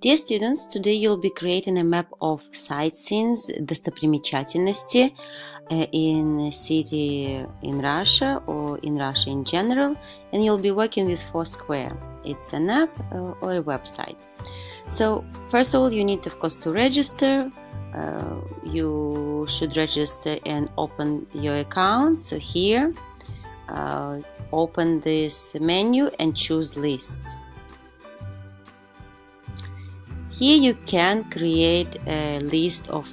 Dear students, today you'll be creating a map of sightseeings, достопримечательности in a city in Russia or in Russia in general, and you'll be working with Foursquare. It's an app or a website. So first of all, you need, of course, to register. You should register and open your account. So here, open this menu and choose lists. Here you can create a list of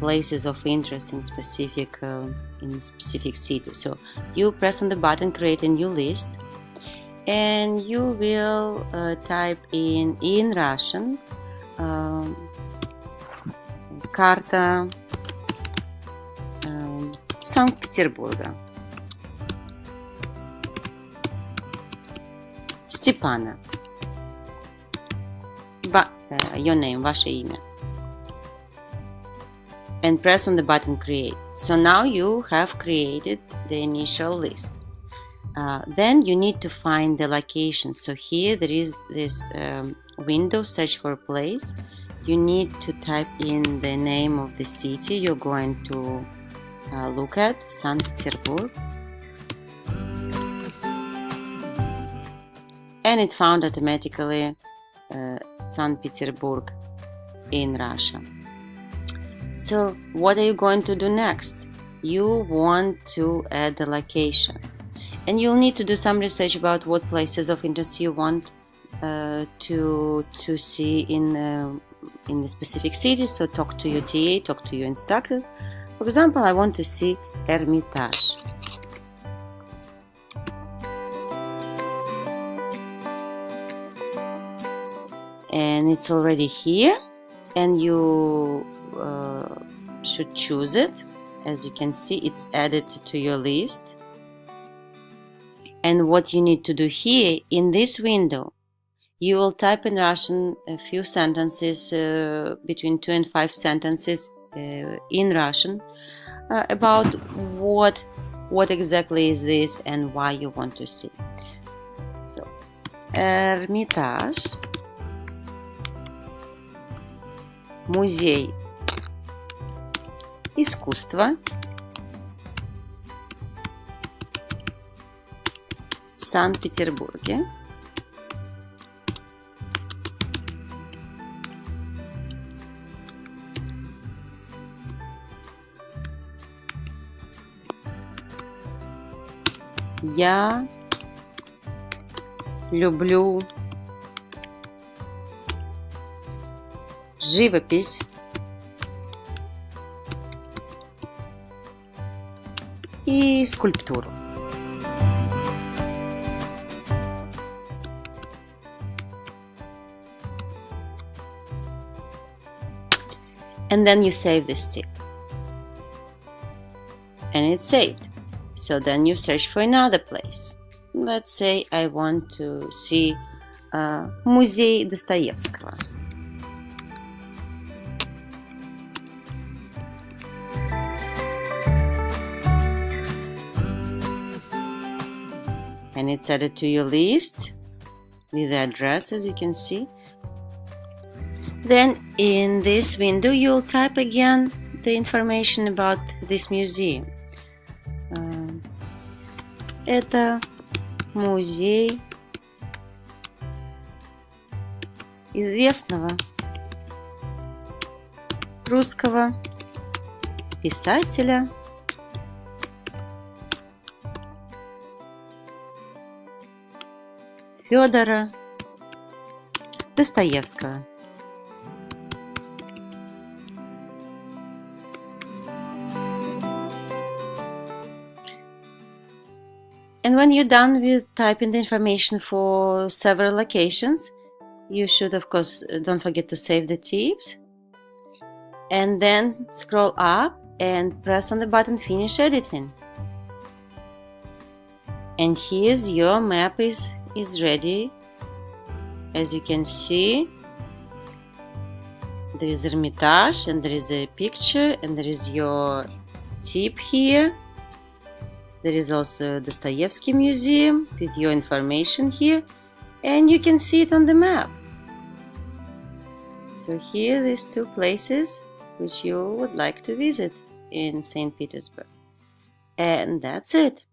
places of interest in specific cities. So you press on the button create a new list, and you will type in Russian карта Санкт-Петербурга. Степана. Your name, ваше имя. And press on the button create. So now you have created the initial list. Then you need to find the location. So here there is this window, search for a place. You need to type in the name of the city you're going to look at, St. Petersburg. And it found automatically St. Petersburg in Russia. So what are you going to do next? You want to add the location, and you'll need to do some research about what places of interest you want to see in the specific city. So talk to your TA, talk to your instructors. For example, I want to see Hermitage. And it's already here, and you should choose it. As you can see, it's added to your list. And what you need to do here in this window, you will type in Russian a few sentences, between 2 and 5 sentences in Russian about what exactly is this and why you want to see. So, Hermitage. Музей искусства в Санкт-Петербурге. Я люблю живопись и скульптуру. And then you save this tip. And it's saved. So then you search for another place. Let's say I want to see музей Достоевского. And it's added to your list with the address, as you can see. Then in this window you'll type again the information about this museum. Это музей известного русского писателя Федора Достоевского. And when you're done with typing the information for several locations, you should, of course, don't forget to save the tips. And then scroll up and press on the button Finish Editing. And here's your map is ready. As you can see, there is Hermitage, and there is a picture, and there is your tip here. There is also Dostoevsky Museum with your information here, and you can see it on the map. So here are these two places which you would like to visit in St. Petersburg. And that's it.